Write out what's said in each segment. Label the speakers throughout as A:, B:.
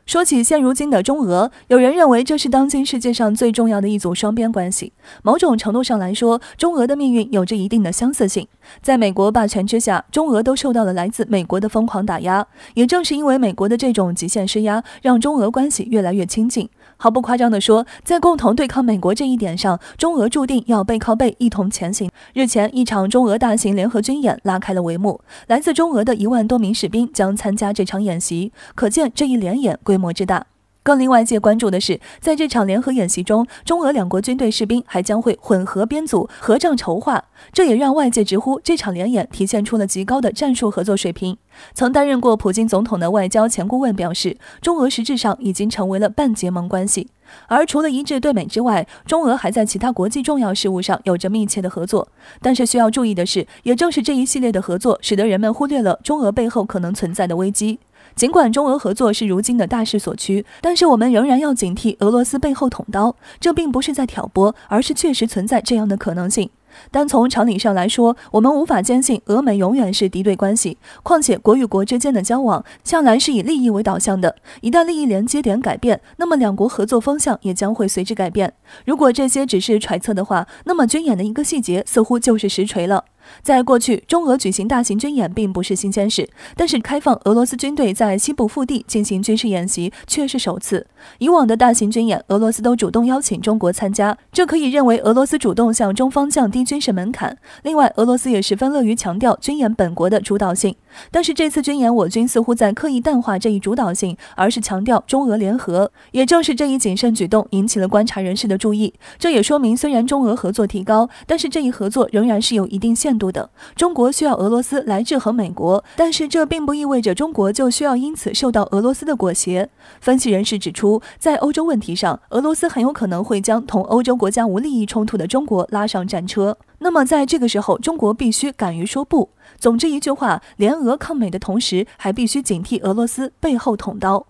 A: 说起现如今的中俄，有人认为这是当今世界上最重要的一组双边关系。某种程度上来说，中俄的命运有着一定的相似性。在美国霸权之下，中俄都受到了来自美国的疯狂打压。也正是因为美国的这种极限施压，让中俄关系越来越亲近。毫不夸张地说，在共同对抗美国这一点上，中俄注定要背靠背一同前行。日前，一场中俄大型联合军演拉开了帷幕，来自中俄的1万多名士兵将参加这场演习，可见这一联演规模之大。更令外界关注的是，在这场联合演习中，中俄两国军队士兵还将会混合编组合战筹划，这也让外界直呼这场联演体现出了极高的战术合作水平。曾担任过普京总统的外交前顾问表示，中俄实质上已经成为了半结盟关系。而除了一致对美之外，中俄还在其他国际重要事务上有着密切的合作。但是需要注意的是，也正是这一系列的合作，使得人们忽略了中俄背后可能存在的危机。尽管中俄合作是如今的大势所趋，但是我们仍然要警惕俄罗斯背后捅刀，这并不是在挑拨，而是确实存在这样的可能性。单从常理上来说，我们无法坚信俄美永远是敌对关系，况且国与国之间的交往向来是以利益为导向的，一旦利益连接点改变，那么两国合作方向也将会随之改变。如果这些只是揣测的话，那么军演的一个细节似乎就是实锤了。在过去，中俄举行大型军演并不是新鲜事，但是开放俄罗斯军队在西部腹地进行军事演习却是首次。以往的大型军演，俄罗斯都主动邀请中国参加，这可以认为俄罗斯主动向中方降低军事门槛。另外，俄罗斯也十分乐于强调军演本国的主导性，但是这次军演，我军似乎在刻意淡化这一主导性，而是强调中俄联合。也正是这一谨慎举动引起了观察人士的注意，这也说明虽然中俄合作提高，但是这一合作仍然是有一定限度的。中国需要俄罗斯来制衡美国，但是这并不意味着中国就需要因此受到俄罗斯的裹挟。分析人士指出，在欧洲问题上，俄罗斯很有可能会将同欧洲国家无利益冲突的中国拉上战车。那么在这个时候，中国必须敢于说不。总之一句话，联俄抗美的同时，还必须警惕俄罗斯背后捅刀。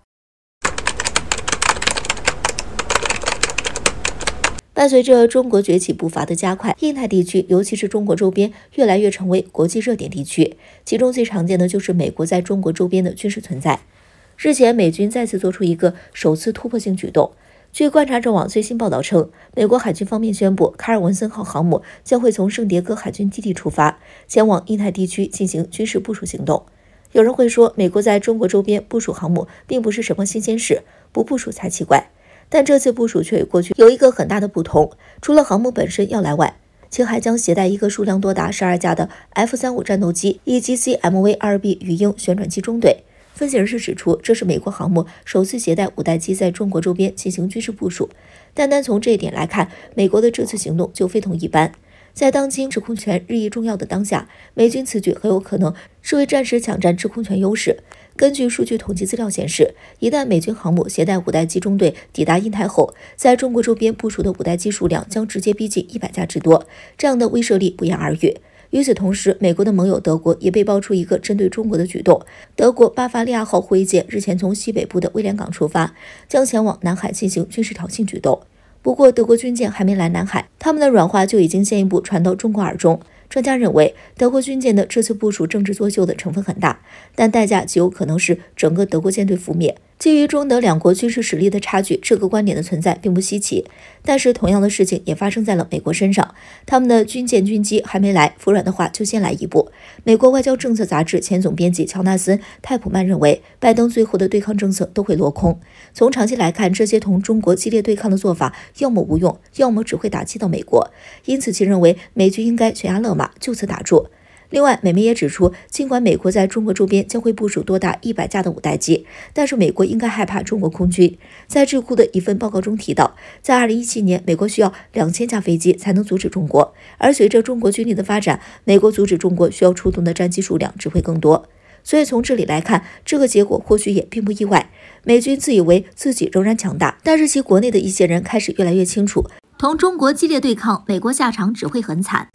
B: 伴随着中国崛起步伐的加快，印太地区，尤其是中国周边，越来越成为国际热点地区。其中最常见的就是美国在中国周边的军事存在。日前，美军再次做出一个首次突破性举动。据观察者网最新报道称，美国海军方面宣布，卡尔文森号航母将会从圣迭戈海军基地出发，前往印太地区进行军事部署行动。有人会说，美国在中国周边部署航母并不是什么新鲜事，不部署才奇怪。但这次部署却与过去有一个很大的不同，除了航母本身要来外，其还将携带一个数量多达12架的 F-35战斗机以及 CMV-2B 鱼鹰旋转机中队。分析人士指出，这是美国航母首次携带5代机在中国周边进行军事部署。单单从这一点来看，美国的这次行动就非同一般。在当今制空权日益重要的当下，美军此举很有可能是为暂时抢占制空权优势。根据数据统计资料显示，一旦美军航母携带5代机中队抵达印太后，在中国周边部署的5代机数量将直接逼近100架之多，这样的威慑力不言而喻。与此同时，美国的盟友德国也被爆出一个针对中国的举动。德国巴伐利亚号护卫舰日前从西北部的威廉港出发，将前往南海进行军事挑衅举动。不过，德国军舰还没来南海，他们的软化就已经先一步传到中国耳中。专家认为，德国军舰的这次部署政治作秀的成分很大，但代价极有可能是整个德国舰队覆灭。基于中德两国军事实力的差距，这个观点的存在并不稀奇。但是同样的事情也发生在了美国身上，他们的军舰军机还没来，服软的话就先来一步。美国外交政策杂志前总编辑乔纳森·泰普曼认为，拜登最后的对抗政策都会落空。从长期来看，这些同中国激烈对抗的做法要么无用，要么只会打击到美国。因此其认为美军应该悬崖勒马，就此打住。另外，美媒也指出，尽管美国在中国周边将会部署多达100架的5代机，但是美国应该害怕中国空军。在智库的一份报告中提到，在2017年，美国需要2000架飞机才能阻止中国，而随着中国军力的发展，美国阻止中国需要出动的战机数量只会更多。所以从这里来看，这个结果或许也并不意外。美军自以为自己仍然强大，但是其国内的一些人开始越来越清楚，同中国激烈对抗，美国下场只会很惨。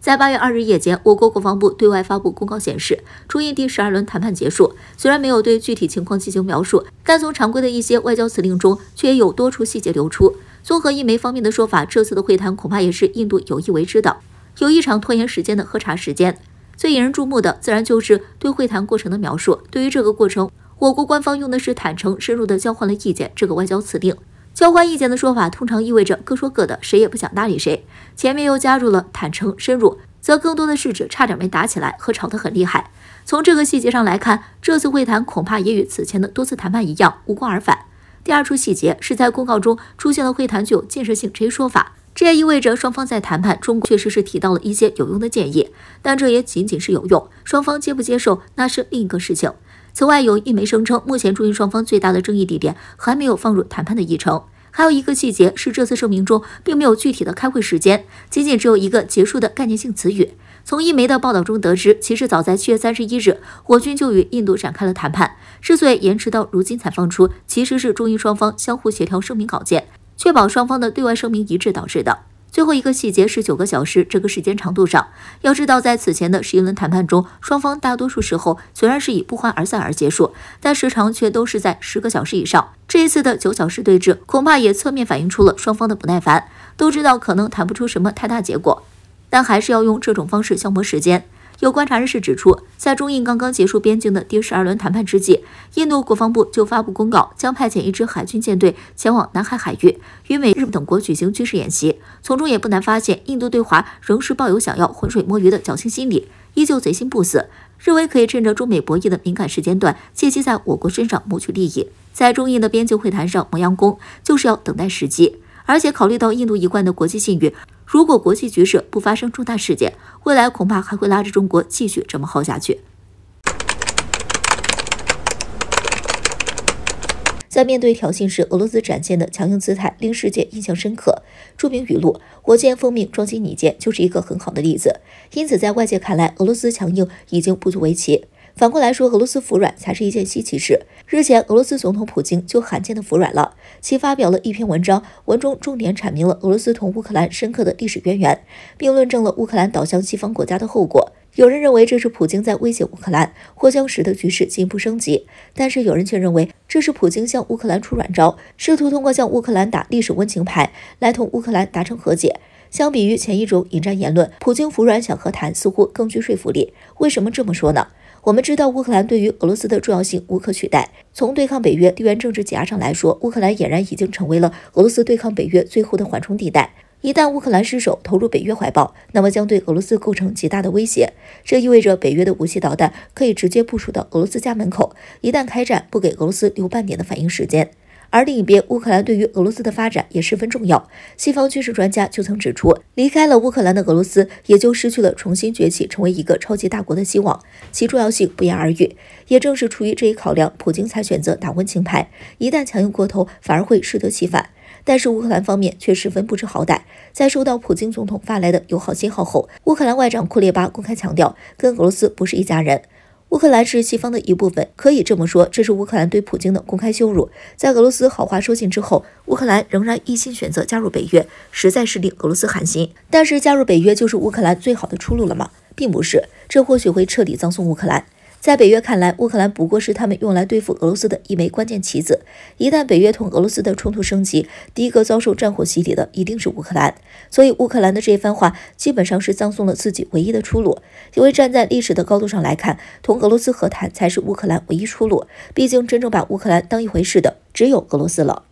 B: 在8月2日夜间，我国国防部对外发布公告显示，中印第12轮谈判结束。虽然没有对具体情况进行描述，但从常规的一些外交辞令中，却有多处细节流出。综合印媒方面的说法，这次的会谈恐怕也是印度有意为之的，有一场拖延时间的喝茶时间。最引人注目的自然就是对会谈过程的描述。对于这个过程，我国官方用的是坦诚、深入地交换了意见这个外交辞令。交换意见的说法通常意味着各说各的，谁也不想搭理谁。前面又加入了坦诚、深入，则更多的是指差点没打起来和吵得很厉害。从这个细节上来看，这次会谈恐怕也与此前的多次谈判一样无功而返。第二处细节是在公告中出现了会谈具有建设性这一说法，这也意味着双方在谈判中确实是提到了一些有用的建议，但这也仅仅是有用，双方接不接受那是另一个事情。此外，有一媒声称，目前中印双方最大的争议地点还没有放入谈判的议程。还有一个细节是，这次声明中并没有具体的开会时间，仅仅只有一个结束的概念性词语。从一媒的报道中得知，其实早在7月31日，我军就与印度展开了谈判。之所以延迟到如今才放出，其实是中印双方相互协调声明稿件，确保双方的对外声明一致导致的。最后一个细节是9个小时这个时间长度上，要知道在此前的11轮谈判中，双方大多数时候虽然是以不欢而散而结束，但时长却都是在10个小时以上。这一次的9小时对峙，恐怕也侧面反映出了双方的不耐烦，都知道可能谈不出什么太大结果，但还是要用这种方式消磨时间。有观察人士指出，在中印刚刚结束边境的第12轮谈判之际，印度国防部就发布公告，将派遣一支海军舰队前往南海海域，与美、日等国举行军事演习。从中也不难发现，印度对华仍是抱有想要浑水摸鱼的侥幸心理，依旧贼心不死，认为可以趁着中美博弈的敏感时间段，借机在我国身上谋取利益。在中印的边境会谈上磨洋工，就是要等待时机。而且考虑到印度一贯的国际信誉，如果国际局势不发生重大事件，未来恐怕还会拉着中国继续这么耗下去。在面对挑衅时，俄罗斯展现的强硬姿态令世界印象深刻。著名语录“我见奉命，装机你见”就是一个很好的例子。因此，在外界看来，俄罗斯强硬已经不足为奇。反过来说，俄罗斯服软才是一件稀奇事。日前，俄罗斯总统普京就罕见的服软了，其发表了一篇文章，文中重点阐明了俄罗斯同乌克兰深刻的历史渊源，并论证了乌克兰倒向西方国家的后果。有人认为这是普京在威胁乌克兰，或将使得局势进一步升级，但是有人却认为这是普京向乌克兰出软招，试图通过向乌克兰打历史温情牌来同乌克兰达成和解。相比于前一种引战言论，普京服软想和谈似乎更具说服力。为什么这么说呢？我们知道乌克兰对于俄罗斯的重要性无可取代。从对抗北约地缘政治挤压上来说，乌克兰俨然已经成为了俄罗斯对抗北约最后的缓冲地带。一旦乌克兰失守，投入北约怀抱，那么将对俄罗斯构成极大的威胁。这意味着北约的武器导弹可以直接部署到俄罗斯家门口，一旦开战，不给俄罗斯留半点的反应时间。而另一边，乌克兰对于俄罗斯的发展也十分重要。西方军事专家就曾指出，离开了乌克兰的俄罗斯，也就失去了重新崛起成为一个超级大国的希望，其重要性不言而喻。也正是出于这一考量，普京才选择打温情牌，一旦强硬过头，反而会适得其反。但是乌克兰方面却十分不知好歹，在收到普京总统发来的友好信号后，乌克兰外长库列巴公开强调，跟俄罗斯不是一家人。乌克兰是西方的一部分，可以这么说，这是乌克兰对普京的公开羞辱。在俄罗斯好话说尽之后，乌克兰仍然一心选择加入北约，实在是令俄罗斯寒心。但是加入北约就是乌克兰最好的出路了吗？并不是，这或许会彻底葬送乌克兰。在北约看来，乌克兰不过是他们用来对付俄罗斯的一枚关键棋子。一旦北约同俄罗斯的冲突升级，第一个遭受战火洗礼的一定是乌克兰。所以乌克兰的这番话基本上是葬送了自己唯一的出路。因为站在历史的高度上来看，同俄罗斯和谈才是乌克兰唯一出路。毕竟真正把乌克兰当一回事的只有俄罗斯了。